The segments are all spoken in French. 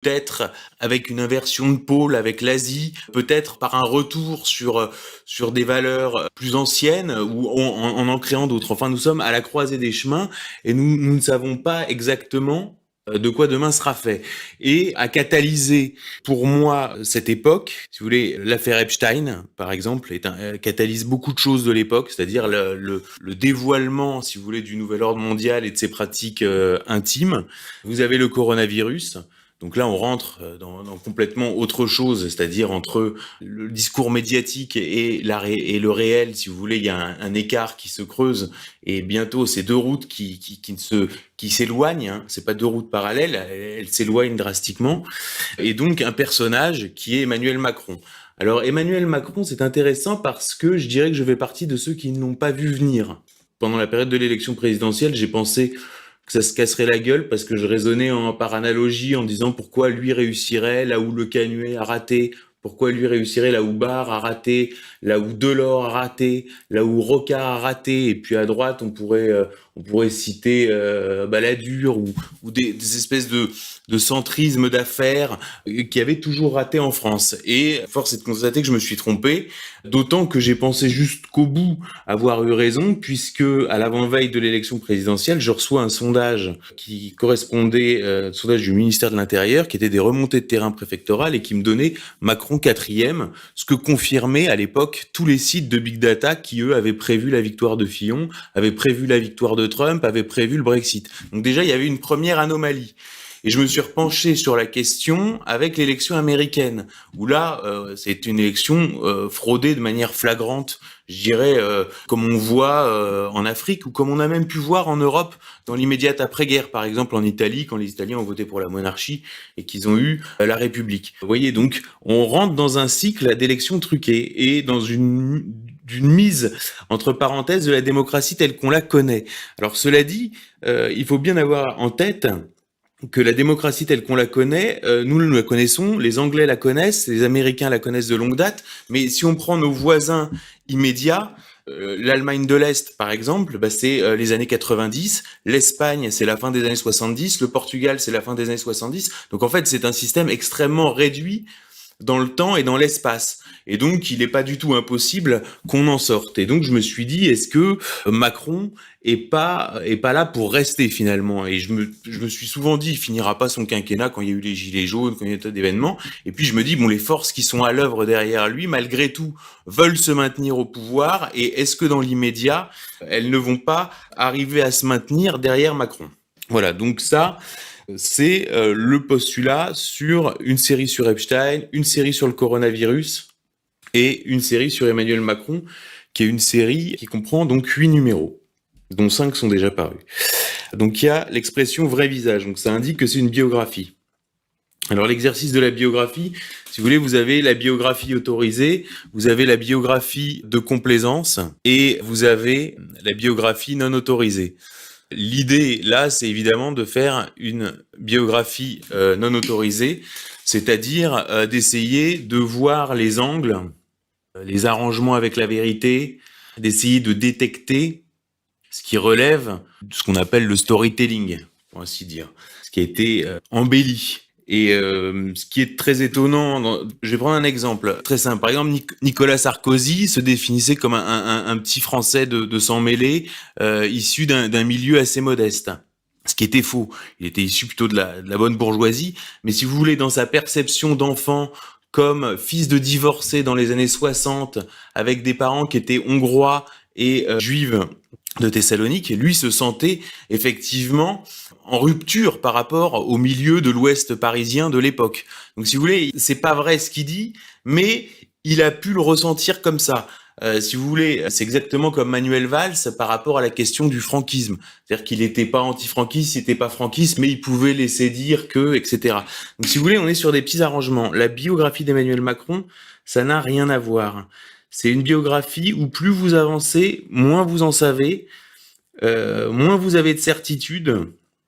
peut-être avec une inversion de pôle avec l'Asie, peut-être par un retour sur des valeurs plus anciennes ou en créant d'autres. Enfin, nous sommes à la croisée des chemins et nous ne savons pas exactement de quoi demain sera fait. Et à catalyser, pour moi, cette époque, si vous voulez, l'affaire Epstein, par exemple, catalyse beaucoup de choses de l'époque, c'est-à-dire le dévoilement, si vous voulez, du nouvel ordre mondial et de ses pratiques intimes. Vous avez le coronavirus. Donc là, on rentre dans complètement autre chose, c'est-à-dire entre le discours médiatique et le réel, si vous voulez, il y a un écart qui se creuse et bientôt ces deux routes qui s'éloignent, hein, c'est pas deux routes parallèles, elles s'éloignent drastiquement, et donc un personnage qui est Emmanuel Macron. Alors Emmanuel Macron, c'est intéressant parce que je dirais que je fais partie de ceux qui ne l'ont pas vu venir. Pendant la période de l'élection présidentielle, j'ai pensé que ça se casserait la gueule parce que je raisonnais par analogie en disant pourquoi lui réussirait là où Le Canuet a raté, pourquoi lui réussirait là où Barre a raté, là où Delors a raté, là où Rocard a raté, et puis à droite on pourrait citer Balladur ou des espèces de centrisme d'affaires qui avaient toujours raté en France. Et force est de constater que je me suis trompé, d'autant que j'ai pensé jusqu'au bout avoir eu raison, puisque à l'avant-veille de l'élection présidentielle, je reçois un sondage qui correspondait, sondage du ministère de l'Intérieur, qui était des remontées de terrain préfectorales et qui me donnait Macron quatrième, ce que confirmaient à l'époque tous les sites de Big Data qui, eux, avaient prévu la victoire de Fillon, avaient prévu la victoire de Trump, avaient prévu le Brexit. Donc déjà, il y avait une première anomalie. Et je me suis repenché sur la question avec l'élection américaine, où là, c'est une élection fraudée de manière flagrante, je dirais, comme on voit en Afrique, ou comme on a même pu voir en Europe dans l'immédiate après-guerre, par exemple en Italie, quand les Italiens ont voté pour la monarchie et qu'ils ont eu la République. Vous voyez, donc, on rentre dans un cycle d'élections truquées et dans d'une mise entre parenthèses de la démocratie telle qu'on la connaît. Alors cela dit, il faut bien avoir en tête que la démocratie telle qu'on la connaît, nous la connaissons, les Anglais la connaissent, les Américains la connaissent de longue date, mais si on prend nos voisins immédiats, l'Allemagne de l'Est, par exemple, c'est les années 90, l'Espagne, c'est la fin des années 70, le Portugal, c'est la fin des années 70, donc en fait, c'est un système extrêmement réduit dans le temps et dans l'espace. Et donc, il n'est pas du tout impossible qu'on en sorte. Et donc, je me suis dit, est-ce que Macron est pas là pour rester finalement? Et je me suis souvent dit, il finira pas son quinquennat quand il y a eu les gilets jaunes, quand il y a eu tas d'événements. Et puis, je me dis, bon, les forces qui sont à l'œuvre derrière lui, malgré tout, veulent se maintenir au pouvoir. Et est-ce que dans l'immédiat, elles ne vont pas arriver à se maintenir derrière Macron? Voilà, donc ça, c'est le postulat sur une série sur Epstein, une série sur le coronavirus et une série sur Emmanuel Macron, qui est une série qui comprend donc 8 numéros, dont 5 sont déjà parus. Donc il y a l'expression vrai visage, donc ça indique que c'est une biographie. Alors l'exercice de la biographie, si vous voulez, vous avez la biographie autorisée, vous avez la biographie de complaisance et vous avez la biographie non autorisée. L'idée, là, c'est évidemment de faire une biographie non autorisée, c'est-à-dire d'essayer de voir les angles, les arrangements avec la vérité, d'essayer de détecter ce qui relève de ce qu'on appelle le storytelling, pour ainsi dire, ce qui a été embelli. Et ce qui est très étonnant, je vais prendre un exemple très simple. Par exemple, Nicolas Sarkozy se définissait comme un petit Français de s'en mêler, issu d'un milieu assez modeste. Ce qui était faux. Il était issu plutôt de la bonne bourgeoisie. Mais si vous voulez, dans sa perception d'enfant, comme fils de divorcé dans les années 60, avec des parents qui étaient hongrois et juifs de Thessalonique, lui se sentait effectivement en rupture par rapport au milieu de l'Ouest parisien de l'époque. Donc si vous voulez, c'est pas vrai ce qu'il dit, mais il a pu le ressentir comme ça. Si vous voulez, c'est exactement comme Manuel Valls par rapport à la question du franquisme. C'est-à-dire qu'il n'était pas anti-franquiste, il n'était pas franquiste, mais il pouvait laisser dire que, etc. Donc si vous voulez, on est sur des petits arrangements. La biographie d'Emmanuel Macron, ça n'a rien à voir. C'est une biographie où plus vous avancez, moins vous en savez, moins vous avez de certitude,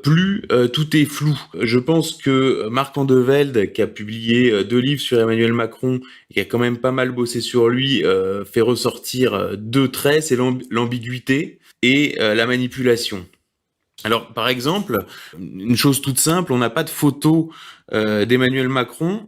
plus tout est flou. Je pense que Marc Andevelde, qui a publié 2 livres sur Emmanuel Macron, et qui a quand même pas mal bossé sur lui, fait ressortir 2 traits, c'est l'ambiguïté et la manipulation. Alors, par exemple, une chose toute simple, on n'a pas de photo d'Emmanuel Macron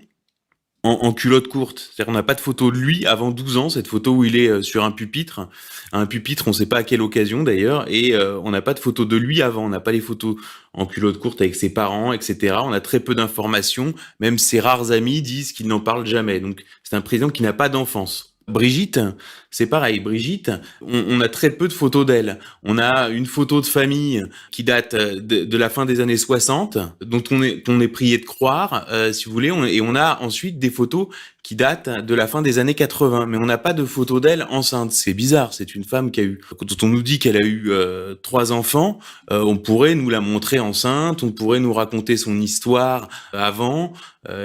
en culotte courte. C'est-à-dire qu'on n'a pas de photo de lui avant 12 ans, cette photo où il est sur un pupitre. Un pupitre, on ne sait pas à quelle occasion d'ailleurs, et on n'a pas de photo de lui avant. On n'a pas les photos en culotte courte avec ses parents, etc. On a très peu d'informations. Même ses rares amis disent qu'il n'en parle jamais. Donc c'est un président qui n'a pas d'enfance. Brigitte, c'est pareil. Brigitte, on a très peu de photos d'elle. On a une photo de famille qui date de la fin des années 60, dont on est prié de croire, si vous voulez, et on a ensuite des photos qui datent de la fin des années 80, mais on n'a pas de photo d'elle enceinte. C'est bizarre, c'est une femme qui a eu, quand on nous dit qu'elle a eu 3 enfants, on pourrait nous la montrer enceinte, on pourrait nous raconter son histoire avant,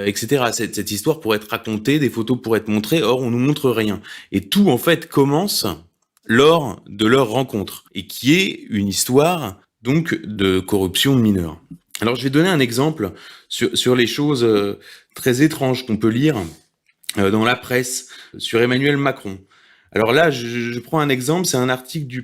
etc. Cette histoire pourrait être racontée, des photos pourraient être montrées, or on nous montre rien. Et tout en fait commence lors de leur rencontre, et qui est une histoire donc de corruption de mineurs. Alors je vais donner un exemple sur les choses très étranges qu'on peut lire dans la presse sur Emmanuel Macron. Alors là, je prends un exemple, c'est un article du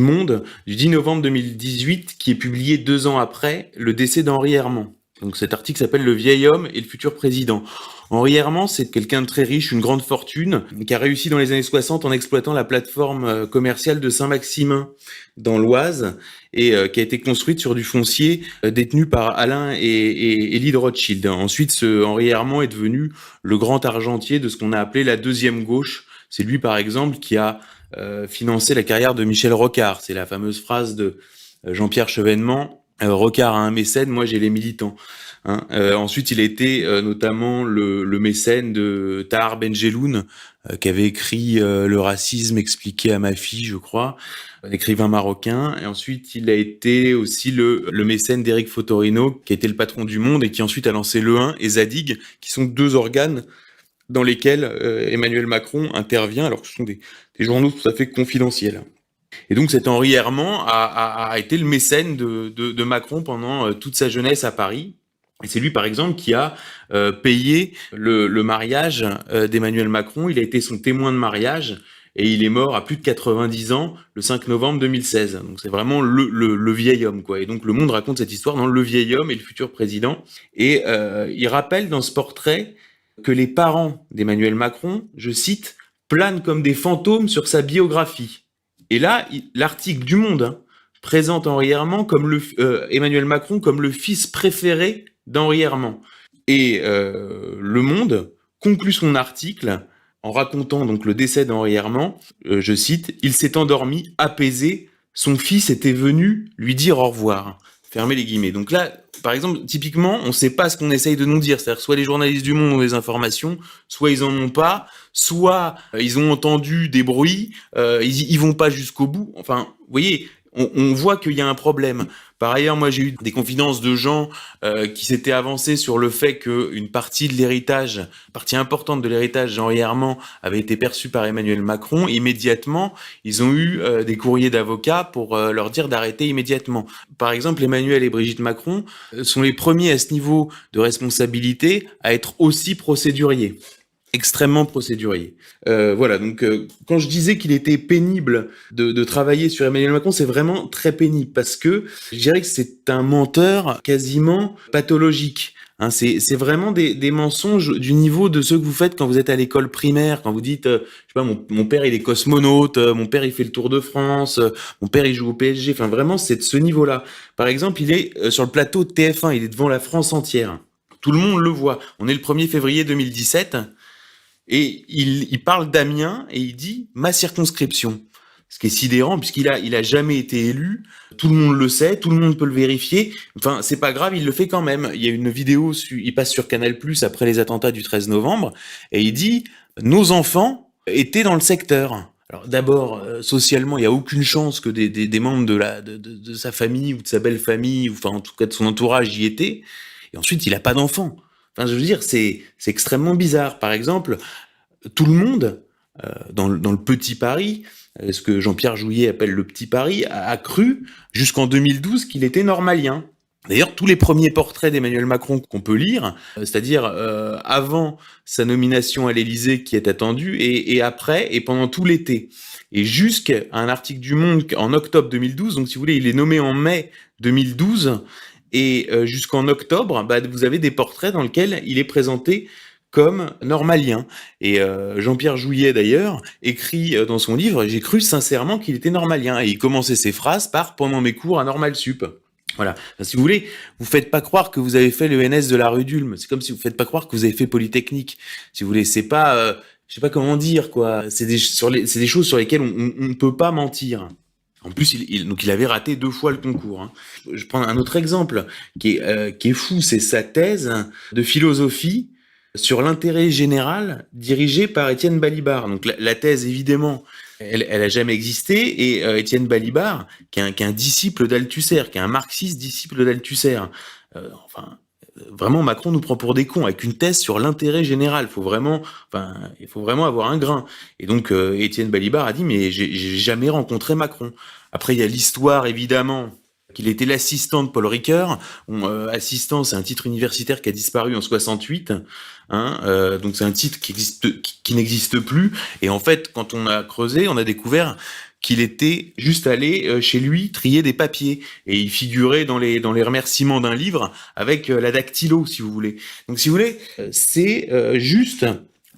Monde, du 10 novembre 2018, qui est publié 2 ans après le décès d'Henri Herman. Donc cet article s'appelle Le vieil homme et le futur président. Henri Herman, c'est quelqu'un de très riche, une grande fortune, qui a réussi dans les années 60 en exploitant la plateforme commerciale de Saint-Maximin dans l'Oise, et qui a été construite sur du foncier détenu par Alain et Élie de Rothschild. Ensuite, ce Henri Herman est devenu le grand argentier de ce qu'on a appelé la deuxième gauche. C'est lui, par exemple, qui a financé la carrière de Michel Rocard. C'est la fameuse phrase de Jean-Pierre Chevènement, Rocard a un mécène, moi j'ai les militants. Hein. Ensuite, il a été notamment le mécène de Tahar Ben-Jelloun, qui avait écrit Le racisme expliqué à ma fille, je crois, un écrivain marocain. Et ensuite, il a été aussi le mécène d'Éric Fotorino, qui a été le patron du Monde et qui ensuite a lancé Le 1 et Zadig, qui sont 2 organes dans lesquels Emmanuel Macron intervient, alors que ce sont des journaux tout à fait confidentiels. Et donc cet Henri Herman a été le mécène de Macron pendant toute sa jeunesse à Paris. Et c'est lui, par exemple, qui a payé le mariage d'Emmanuel Macron. Il a été son témoin de mariage et il est mort à plus de 90 ans le 5 novembre 2016. Donc c'est vraiment le vieil homme, quoi. Et donc Le Monde raconte cette histoire dans Le vieil homme et le futur président. Et il rappelle dans ce portrait que les parents d'Emmanuel Macron, je cite, planent comme des fantômes sur sa biographie. Et là, l'article du Monde présente Henri Herman comme Emmanuel Macron comme le fils préféré d'Henri Herman. Et Le Monde conclut son article en racontant donc le décès d'Henri Herman. Je cite, il s'est endormi, apaisé. Son fils était venu lui dire au revoir. Fermez les guillemets. Donc là, par exemple, typiquement, on ne sait pas ce qu'on essaye de nous dire. C'est-à-dire, soit les journalistes du Monde ont des informations, soit ils en ont pas, soit ils ont entendu des bruits, ils vont pas jusqu'au bout. Enfin, vous voyez, on voit qu'il y a un problème. Par ailleurs, moi, j'ai eu des confidences de gens qui s'étaient avancés sur le fait qu'une partie de l'héritage, partie importante de l'héritage d'Henri Herman avait été perçue par Emmanuel Macron. Immédiatement, ils ont eu des courriers d'avocats pour leur dire d'arrêter immédiatement. Par exemple, Emmanuel et Brigitte Macron sont les premiers à ce niveau de responsabilité à être aussi procéduriers. Extrêmement procédurier. Voilà, donc quand je disais qu'il était pénible de travailler sur Emmanuel Macron, c'est vraiment très pénible parce que je dirais que c'est un menteur quasiment pathologique. Hein, c'est vraiment des mensonges du niveau de ceux que vous faites quand vous êtes à l'école primaire, quand vous dites, je sais pas, mon père il est cosmonaute, mon père il fait le Tour de France, mon père il joue au PSG. Enfin vraiment, c'est de ce niveau-là. Par exemple, il est sur le plateau de TF1, il est devant la France entière. Tout le monde le voit. On est le 1er février 2017. Et il parle d'Amiens et il dit ma circonscription. Ce qui est sidérant puisqu'il a jamais été élu. Tout le monde le sait, tout le monde peut le vérifier. Enfin, c'est pas grave, il le fait quand même. Il y a une vidéo, il passe sur Canal+ après les attentats du 13 novembre et il dit nos enfants étaient dans le secteur. Alors d'abord, socialement, il y a aucune chance que des membres de sa famille ou de sa belle famille, ou enfin en tout cas de son entourage y étaient. Et ensuite, il a pas d'enfants. Enfin, je veux dire, c'est extrêmement bizarre. Par exemple, tout le monde, dans le petit Paris, ce que Jean-Pierre Jouyet appelle le petit Paris, a cru jusqu'en 2012 qu'il était normalien. D'ailleurs, tous les premiers portraits d'Emmanuel Macron qu'on peut lire, c'est-à-dire avant sa nomination à l'Élysée qui est attendue, et après, et pendant tout l'été, et jusqu'à un article du Monde en octobre 2012, donc si vous voulez, il est nommé en mai 2012, et jusqu'en octobre, vous avez des portraits dans lesquels il est présenté comme normalien. Et Jean-Pierre Jouyet, d'ailleurs, écrit dans son livre « J'ai cru sincèrement qu'il était normalien ». Et il commençait ses phrases par « Pendant mes cours à Normal Sup ». Voilà. Enfin, si vous voulez, vous faites pas croire que vous avez fait le NS de la rue d'Ulm. C'est comme si vous faites pas croire que vous avez fait Polytechnique. Si vous voulez, c'est pas, je sais pas comment dire, quoi. C'est des choses sur lesquelles on ne peut pas mentir. En plus, donc il avait raté 2 fois le concours, hein. Je prends un autre exemple qui est fou, c'est sa thèse de philosophie sur l'intérêt général dirigée par Étienne Balibar. Donc la thèse, évidemment, elle a jamais existé, et Étienne Balibar, qui est un disciple d'Althusser, qui est un marxiste disciple d'Althusser. Vraiment, Macron nous prend pour des cons avec une thèse sur l'intérêt général. Il faut vraiment avoir un grain. Et donc Étienne Balibar a dit mais j'ai jamais rencontré Macron. Après il y a l'histoire évidemment qu'il était l'assistant de Paul Ricoeur. Assistant, c'est un titre universitaire qui a disparu en 68. Donc c'est un titre qui n'existe plus. Et en fait, quand on a creusé, on a découvert qu'il était juste allé chez lui trier des papiers. Et il figurait dans les remerciements d'un livre avec la dactylo, si vous voulez. Donc si vous voulez, c'est juste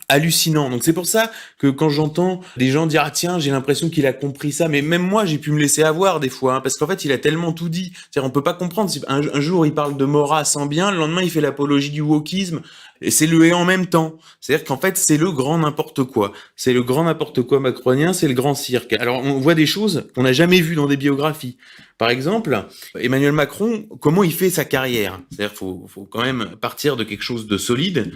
hallucinant. Donc c'est pour ça que quand j'entends des gens dire ah tiens j'ai l'impression qu'il a compris ça, mais même moi j'ai pu me laisser avoir des fois, hein, parce qu'en fait il a tellement tout dit. C'est-à-dire on peut pas comprendre. Un jour il parle de Maurras sans bien, le lendemain il fait l'apologie du wokisme, et c'est le et en même temps. C'est-à-dire qu'en fait c'est le grand n'importe quoi. C'est le grand n'importe quoi macronien, c'est le grand cirque. Alors on voit des choses qu'on n'a jamais vues dans des biographies. Par exemple, Emmanuel Macron, comment il fait sa carrière? C'est-à-dire faut quand même partir de quelque chose de solide.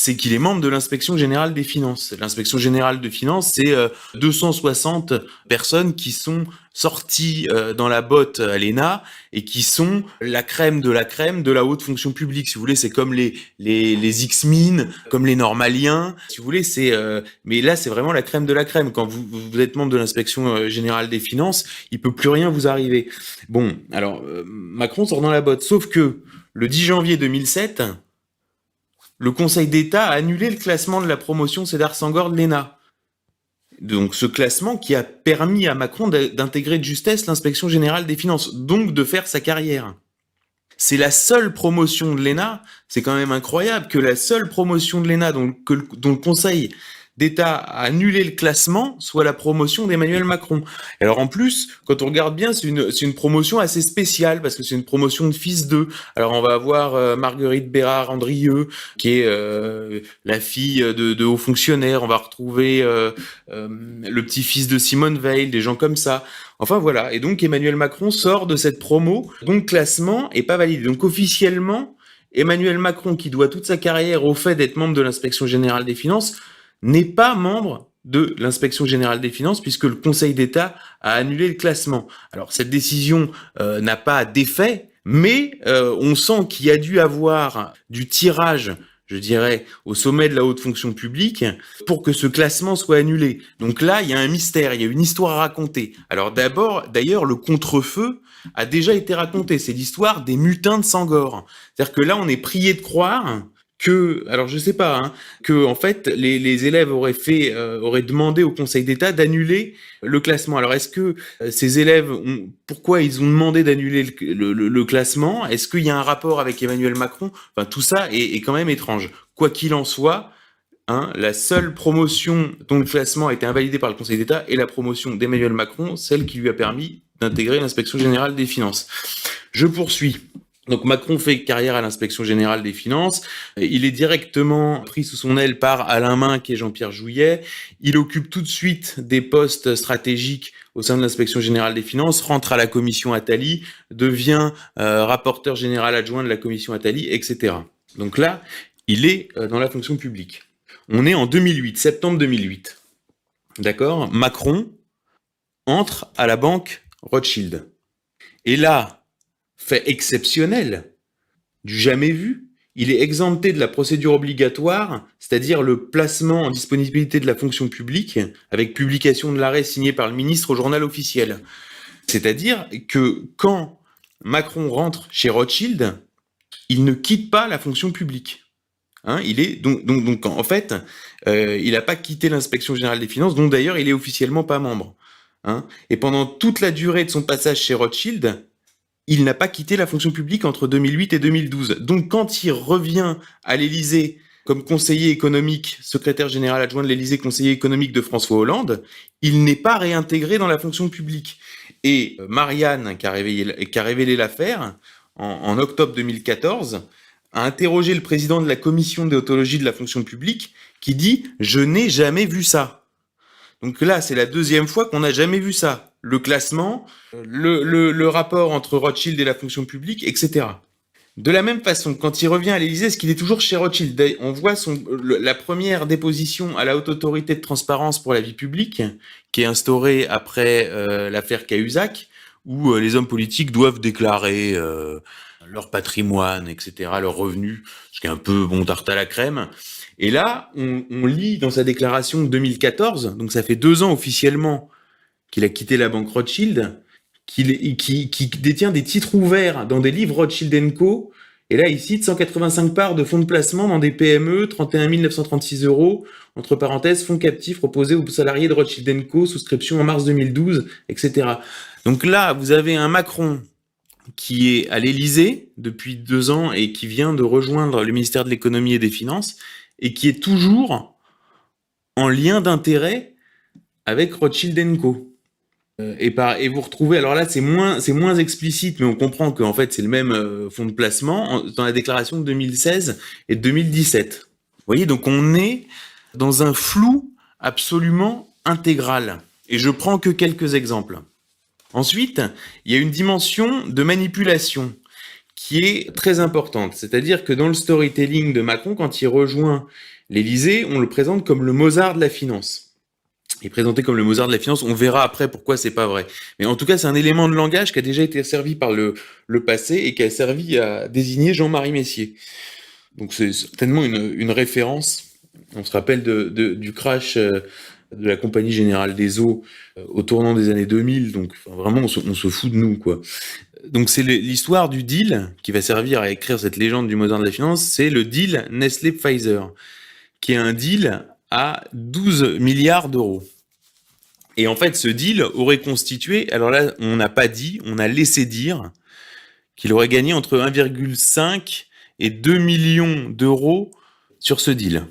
C'est qu'il est membre de l'inspection générale des finances. L'inspection générale des finances, c'est 260 personnes qui sont sorties dans la botte à l'ENA et qui sont la crème de la haute fonction publique. Si vous voulez, c'est comme les X-Min, comme les normaliens. Si vous voulez, mais là, c'est vraiment la crème de la crème. Quand vous êtes membre de l'inspection générale des finances, il peut plus rien vous arriver. Bon, alors, Macron sort dans la botte. Sauf que le 10 janvier 2007, le Conseil d'État a annulé le classement de la promotion Cédar Senghor de l'ENA. Donc ce classement qui a permis à Macron d'intégrer de justesse l'inspection générale des finances, donc de faire sa carrière. C'est la seule promotion de l'ENA, c'est quand même incroyable que la seule promotion de l'ENA dont le Conseil d'État a annulé le classement soit la promotion d'Emmanuel Macron. Alors en plus, quand on regarde bien, c'est une promotion assez spéciale parce que c'est une promotion de fils d'eux. Alors on va avoir Marguerite Bérard-Andrieux qui est la fille de hauts fonctionnaires. On va retrouver le petit-fils de Simone Veil, des gens comme ça. Enfin voilà. Et donc Emmanuel Macron sort de cette promo, donc classement est pas validé. Donc officiellement, Emmanuel Macron, qui doit toute sa carrière au fait d'être membre de l'inspection générale des finances, n'est pas membre de l'inspection générale des finances puisque le Conseil d'État a annulé le classement. Alors cette décision n'a pas d'effet, mais on sent qu'il y a dû avoir du tirage, je dirais, au sommet de la haute fonction publique pour que ce classement soit annulé. Donc là, il y a un mystère, il y a une histoire à raconter. Alors d'ailleurs, le contre-feu a déjà été raconté. C'est l'histoire des mutins de Senghor. C'est-à-dire que là, on est prié de croire alors je sais pas, que en fait les élèves auraient demandé au Conseil d'État d'annuler le classement. Alors est-ce que ces élèves pourquoi ils ont demandé d'annuler le classement? Est-ce qu'il y a un rapport avec Emmanuel Macron? Enfin tout ça est quand même étrange. Quoi qu'il en soit, la seule promotion dont le classement a été invalidé par le Conseil d'État est la promotion d'Emmanuel Macron, celle qui lui a permis d'intégrer l'inspection générale des finances. Je poursuis. Donc Macron fait carrière à l'inspection générale des finances. Il est directement pris sous son aile par Alain Minc et Jean-Pierre Jouyet. Il occupe tout de suite des postes stratégiques au sein de l'inspection générale des finances, rentre à la commission Attali, devient rapporteur général adjoint de la commission Attali, etc. Donc là, il est dans la fonction publique. On est en 2008, septembre 2008. D'accord ? Macron entre à la banque Rothschild. Et là, fait exceptionnel, du jamais vu, il est exempté de la procédure obligatoire, c'est-à-dire le placement en disponibilité de la fonction publique, avec publication de l'arrêt signé par le ministre au journal officiel. C'est-à-dire que quand Macron rentre chez Rothschild, il ne quitte pas la fonction publique. Hein, il est donc en fait, il n'a pas quitté l'inspection générale des finances, dont d'ailleurs il est officiellement pas membre. Hein, et pendant toute la durée de son passage chez Rothschild, il n'a pas quitté la fonction publique entre 2008 et 2012. Donc quand il revient à l'Élysée comme conseiller économique, secrétaire général adjoint de l'Élysée, conseiller économique de François Hollande, il n'est pas réintégré dans la fonction publique. Et Marianne, qui a révélé l'affaire, en octobre 2014, a interrogé le président de la commission de déontologie de la fonction publique, qui dit « Je n'ai jamais vu ça ». Donc là, c'est la deuxième fois qu'on n'a jamais vu ça. Le classement, le rapport entre Rothschild et la fonction publique, etc. De la même façon, quand il revient à l'Élysée, est-ce qu'il est toujours chez Rothschild? On voit la première déposition à la Haute Autorité de Transparence pour la vie publique, qui est instaurée après l'affaire Cahuzac, où les hommes politiques doivent déclarer leur patrimoine, etc., leurs revenus, ce qui est un peu tarte à la crème. Et là, on lit dans sa déclaration de 2014, donc ça fait 2 ans officiellement qu'il a quitté la banque Rothschild, qui détient des titres ouverts dans des livres Rothschild & Co. Et là, il cite 185 parts de fonds de placement dans des PME, 31 936 €, entre parenthèses, fonds captifs proposés aux salariés de Rothschild & Co., souscription en mars 2012, etc. Donc là, vous avez un Macron qui est à l'Élysée depuis 2 ans et qui vient de rejoindre le ministère de l'économie et des finances et qui est toujours en lien d'intérêt avec Rothschild & Co. Et vous retrouvez, alors là c'est moins explicite, mais on comprend qu'en fait c'est le même fonds de placement dans la déclaration de 2016 et de 2017. Vous voyez, donc on est dans un flou absolument intégral. Et je prends que quelques exemples. Ensuite, il y a une dimension de manipulation qui est très importante. C'est-à-dire que dans le storytelling de Macron, quand il rejoint l'Élysée, on le présente comme le Mozart de la finance. Il est présenté comme le Mozart de la finance, on verra après pourquoi c'est pas vrai. Mais en tout cas, c'est un élément de langage qui a déjà été servi par le passé et qui a servi à désigner Jean-Marie Messier. Donc c'est certainement une référence. On se rappelle du crash de la Compagnie Générale des Eaux au tournant des années 2000, donc vraiment on se fout de nous, quoi. Donc c'est l'histoire du deal qui va servir à écrire cette légende du Mozart de la finance, c'est le deal Nestlé-Pfizer, qui est un deal à 12 milliards d'euros. Et en fait, ce deal aurait constitué, alors là, on n'a pas dit, on a laissé dire qu'il aurait gagné entre 1,5 et 2 millions d'euros sur ce deal.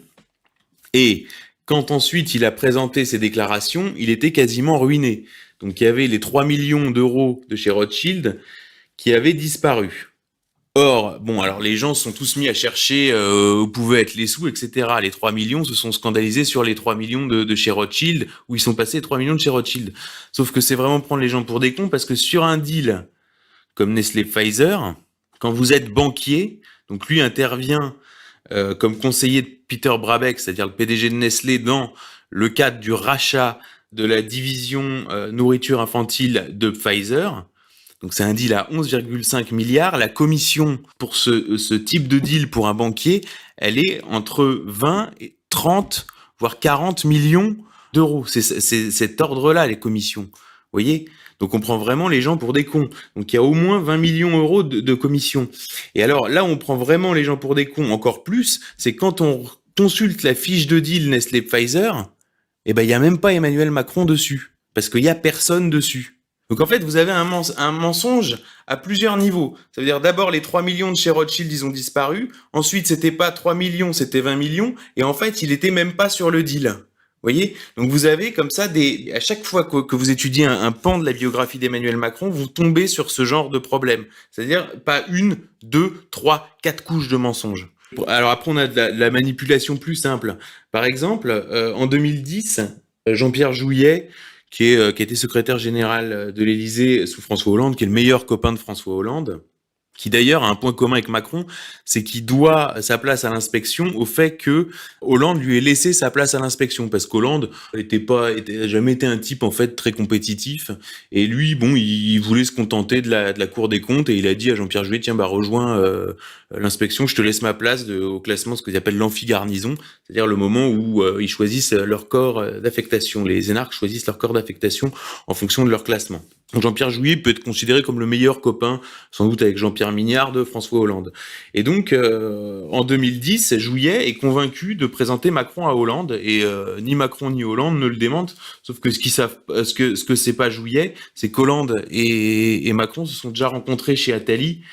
Et quand ensuite il a présenté ses déclarations, il était quasiment ruiné. Donc il y avait les 3 millions d'euros de chez Rothschild qui avaient disparu. Or, alors les gens se sont tous mis à chercher où pouvaient être les sous, etc. Les 3 millions se sont scandalisés sur les 3 millions de chez Rothschild, où ils sont passés 3 millions de chez Rothschild. Sauf que c'est vraiment prendre les gens pour des cons, parce que sur un deal comme Nestlé-Pfizer, quand vous êtes banquier, donc lui intervient comme conseiller de Peter Brabeck, c'est-à-dire le PDG de Nestlé, dans le cadre du rachat de la division nourriture infantile de Pfizer. Donc c'est un deal à 11,5 milliards. La commission pour ce type de deal pour un banquier, elle est entre 20 et 30, voire 40 millions d'euros. C'est cet ordre-là, les commissions. Vous voyez? Donc on prend vraiment les gens pour des cons. Donc il y a au moins 20 millions d'euros de commissions. Et alors là, on prend vraiment les gens pour des cons encore plus, c'est quand on consulte la fiche de deal Nestlé-Pfizer, il n'y a même pas Emmanuel Macron dessus. Parce qu'il n'y a personne dessus. Donc en fait, vous avez un mensonge à plusieurs niveaux. Ça veut dire d'abord les 3 millions de chez Rothschild, ils ont disparu. Ensuite, c'était pas 3 millions, c'était 20 millions. Et en fait, il était même pas sur le deal. Vous voyez? Donc vous avez comme ça à chaque fois que vous étudiez un pan de la biographie d'Emmanuel Macron, vous tombez sur ce genre de problème. C'est-à-dire pas 1, 2, 3, 4 couches de mensonges. Alors après, on a de la manipulation plus simple. Par exemple, en 2010, Jean-Pierre Jouyet, qui était secrétaire général de l'Élysée sous François Hollande, qui est le meilleur copain de François Hollande, qui d'ailleurs a un point commun avec Macron, c'est qu'il doit sa place à l'inspection au fait que Hollande lui ait laissé sa place à l'inspection, parce qu'Hollande a jamais été un type en fait très compétitif, et lui, bon, il voulait se contenter de la Cour des comptes, et il a dit à Jean-Pierre Jouyet, tiens, bah rejoins l'inspection, je te laisse ma place au classement, ce qu'ils appellent l'amphigarnison, c'est-à-dire le moment où ils choisissent leur corps d'affectation. Les énarques choisissent leur corps d'affectation en fonction de leur classement. Donc Jean-Pierre Jouyet peut être considéré comme le meilleur copain, sans doute avec Jean-Pierre Mignard, de François Hollande. Et donc, en 2010, Jouyet est convaincu de présenter Macron à Hollande, et ni Macron ni Hollande ne le démentent, sauf que ce que c'est pas Jouyet, c'est qu'Hollande et Macron se sont déjà rencontrés chez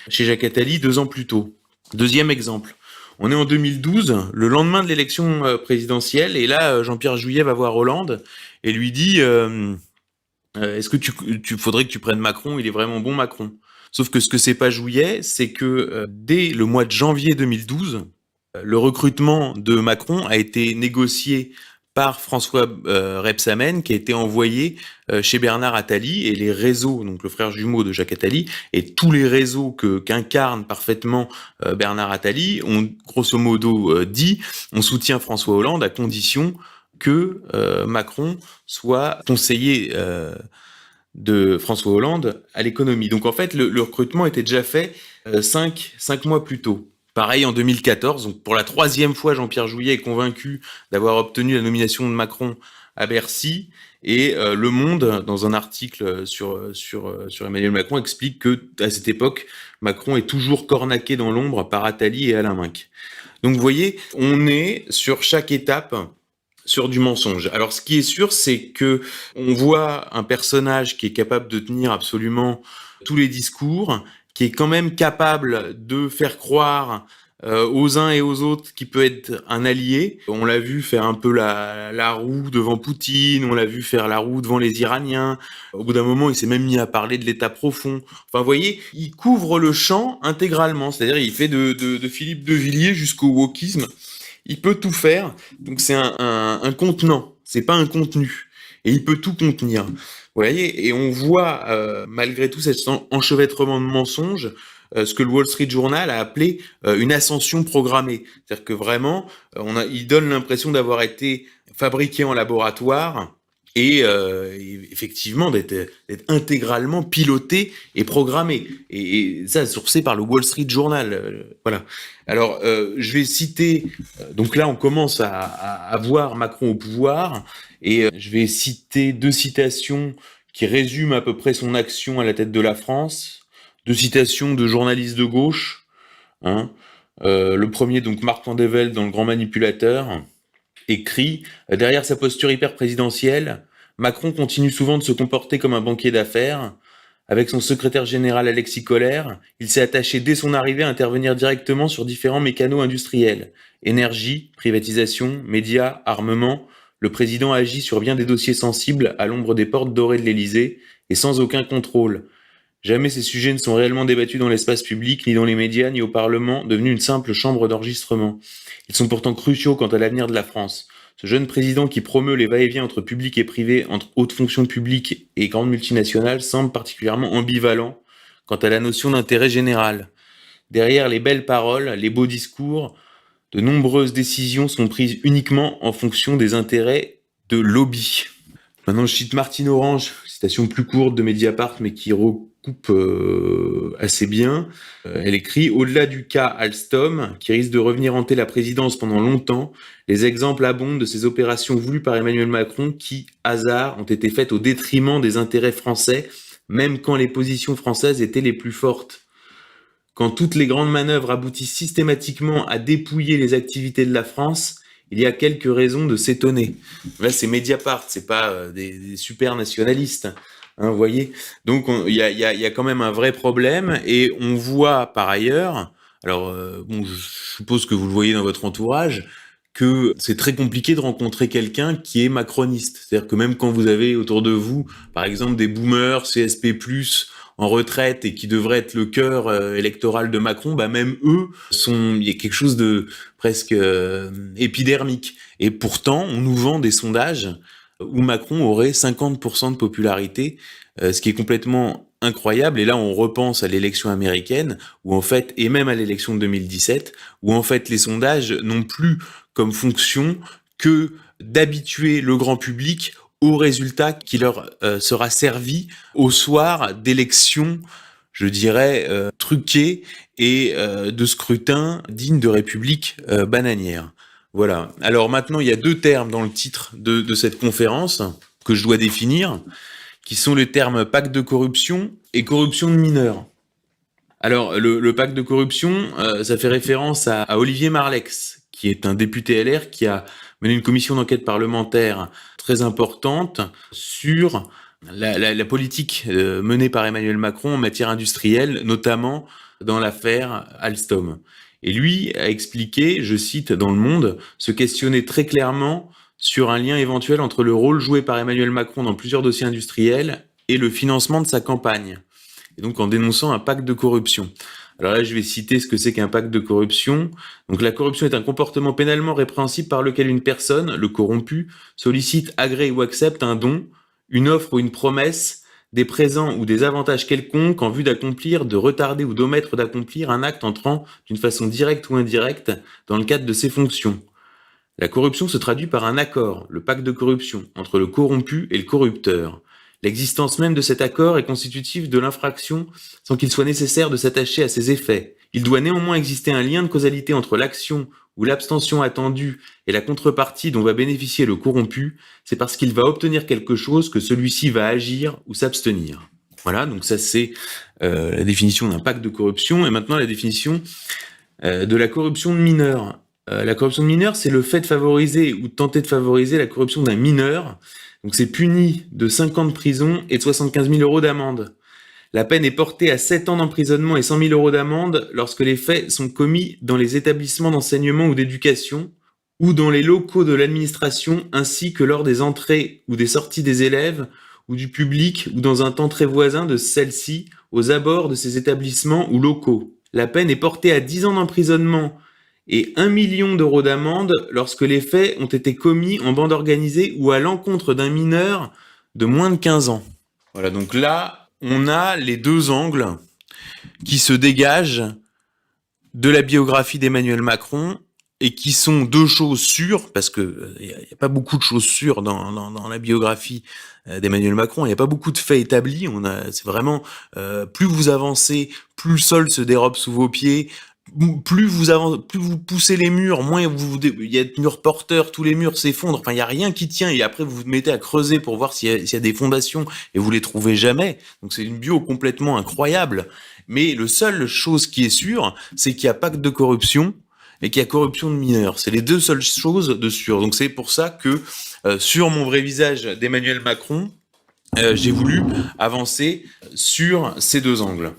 Jacques Attali 2 ans plus tôt. Deuxième exemple. On est en 2012, le lendemain de l'élection présidentielle, et là, Jean-Pierre Jouyet va voir Hollande et lui dit est-ce que tu faudrait que tu prennes Macron, il est vraiment bon Macron. Sauf que ce que c'est pas Jouyet, c'est que dès le mois de janvier 2012, le recrutement de Macron a été négocié par François Rebsamen, qui a été envoyé chez Bernard Attali, et les réseaux, donc le frère jumeau de Jacques Attali, et tous les réseaux qu'incarne parfaitement Bernard Attali ont grosso modo dit on soutient François Hollande à condition que Macron soit conseiller de François Hollande à l'économie. Donc en fait, le recrutement était déjà fait 5 mois plus tôt. Pareil en 2014, donc pour la 3e fois, Jean-Pierre Jouyet est convaincu d'avoir obtenu la nomination de Macron à Bercy, et Le Monde, dans un article sur Emmanuel Macron, explique que à cette époque, Macron est toujours cornaqué dans l'ombre par Attali et Alain Minc. Donc vous voyez, on est sur chaque étape sur du mensonge. Alors ce qui est sûr, c'est que on voit un personnage qui est capable de tenir absolument tous les discours, qui est quand même capable de faire croire aux uns et aux autres qu'il peut être un allié. On l'a vu faire un peu la roue devant Poutine, on l'a vu faire la roue devant les Iraniens. Au bout d'un moment, il s'est même mis à parler de l'État profond. Enfin, vous voyez, il couvre le champ intégralement. C'est-à-dire, il fait de Philippe de Villiers jusqu'au wokisme. Il peut tout faire, donc c'est un contenant, c'est pas un contenu. Et il peut tout contenir. Vous voyez, et on voit, malgré tout cet enchevêtrement de mensonges, ce que le Wall Street Journal a appelé une ascension programmée. C'est-à-dire que vraiment, il donne l'impression d'avoir été fabriqué en laboratoire, et effectivement d'être intégralement piloté et programmé, et ça sourcé par le Wall Street Journal, voilà. Alors je vais citer, donc là on commence à voir Macron au pouvoir, et je vais citer 2 citations qui résument à peu près son action à la tête de la France, 2 citations de journalistes de gauche, hein. Le premier, donc Marc Vandevelde dans Le Grand Manipulateur, écrit « Derrière sa posture hyper présidentielle, Macron continue souvent de se comporter comme un banquier d'affaires. Avec son secrétaire général Alexis Collère, il s'est attaché dès son arrivée à intervenir directement sur différents mécanos industriels. Énergie, privatisation, médias, armement. Le président agit sur bien des dossiers sensibles à l'ombre des portes dorées de l'Élysée et sans aucun contrôle. Jamais ces sujets ne sont réellement débattus dans l'espace public, ni dans les médias, ni au Parlement, devenu une simple chambre d'enregistrement. Ils sont pourtant cruciaux quant à l'avenir de la France. Ce jeune président qui promeut les va-et-vient entre public et privé, entre hautes fonctions publiques et grandes multinationales, semble particulièrement ambivalent quant à la notion d'intérêt général. Derrière les belles paroles, les beaux discours, de nombreuses décisions sont prises uniquement en fonction des intérêts de lobby. Maintenant, je cite Martine Orange, citation plus courte de Mediapart, mais qui recoupe assez bien. Elle écrit « Au-delà du cas Alstom, qui risque de revenir hanter la présidence pendant longtemps, les exemples abondent de ces opérations voulues par Emmanuel Macron qui, hasard, ont été faites au détriment des intérêts français, même quand les positions françaises étaient les plus fortes. Quand toutes les grandes manœuvres aboutissent systématiquement à dépouiller les activités de la France, il y a quelques raisons de s'étonner. » Là, c'est Mediapart, c'est pas des super nationalistes. Hein, vous voyez, donc il y a quand même un vrai problème, et on voit par ailleurs, alors bon, je suppose que vous le voyez dans votre entourage, que c'est très compliqué de rencontrer quelqu'un qui est macroniste. C'est-à-dire que même quand vous avez autour de vous, par exemple, des boomers, CSP+, en retraite et qui devraient être le cœur électoral de Macron, bah même eux il y a quelque chose de presque épidermique. Et pourtant, on nous vend des sondages où Macron aurait 50% de popularité, ce qui est complètement incroyable. Et là, on repense à l'élection américaine, où en fait, et même à l'élection de 2017, où en fait, les sondages n'ont plus comme fonction que d'habituer le grand public au résultat qui leur sera servi au soir d'élections, je dirais, truquées et de scrutins dignes de républiques bananières. Voilà. Alors maintenant, il y a 2 termes dans le titre de cette conférence que je dois définir, qui sont les termes pacte de corruption et corruption de mineurs. Alors, le pacte de corruption, ça fait référence à Olivier Marleix, qui est un député LR qui a mené une commission d'enquête parlementaire très importante sur la politique menée par Emmanuel Macron en matière industrielle, notamment dans l'affaire Alstom. Et lui a expliqué, je cite dans Le Monde, se questionner très clairement sur un lien éventuel entre le rôle joué par Emmanuel Macron dans plusieurs dossiers industriels et le financement de sa campagne. Et donc en dénonçant un pacte de corruption. Alors là, je vais citer ce que c'est qu'un pacte de corruption. Donc la corruption est un comportement pénalement répréhensible par lequel une personne, le corrompu, sollicite, agrée ou accepte un don, une offre ou une promesse, des présents ou des avantages quelconques en vue d'accomplir, de retarder ou d'omettre d'accomplir un acte entrant d'une façon directe ou indirecte dans le cadre de ses fonctions. La corruption se traduit par un accord, le pacte de corruption, entre le corrompu et le corrupteur. L'existence même de cet accord est constitutive de l'infraction sans qu'il soit nécessaire de s'attacher à ses effets. Il doit néanmoins exister un lien de causalité entre l'action ou l'abstention attendue et la contrepartie dont va bénéficier le corrompu. C'est parce qu'il va obtenir quelque chose que celui-ci va agir ou s'abstenir. Voilà, donc ça c'est la définition d'un pacte de corruption. Et maintenant la définition de la corruption de mineurs. La corruption de mineurs, c'est le fait de favoriser ou de tenter de favoriser la corruption d'un mineur. Donc c'est puni de 5 ans de prison et de 75 000 euros d'amende. La peine est portée à 7 ans d'emprisonnement et 100 000 euros d'amende lorsque les faits sont commis dans les établissements d'enseignement ou d'éducation ou dans les locaux de l'administration ainsi que lors des entrées ou des sorties des élèves ou du public ou dans un temps très voisin de celle-ci aux abords de ces établissements ou locaux. La peine est portée à 10 ans d'emprisonnement et 1 million d'euros d'amende lorsque les faits ont été commis en bande organisée ou à l'encontre d'un mineur de moins de 15 ans. Voilà, donc là, on a les 2 angles qui se dégagent de la biographie d'Emmanuel Macron et qui sont 2 choses sûres, parce que y a pas beaucoup de choses sûres dans la biographie d'Emmanuel Macron, il n'y a pas beaucoup de faits établis, c'est vraiment, plus vous avancez, plus le sol se dérobe sous vos pieds, plus vous poussez les murs, moins il y a de murs porteurs, tous les murs s'effondrent, enfin il y a rien qui tient, et après vous vous mettez à creuser pour voir s'il y a des fondations, et vous les trouvez jamais. Donc c'est une bio complètement incroyable. Mais le seule chose qui est sûre, c'est qu'il y a pacte de corruption et qu'il y a corruption de mineurs. C'est les 2 seules choses de sûres. Donc c'est pour ça que sur mon vrai visage d'Emmanuel Macron, j'ai voulu avancer sur ces 2 angles.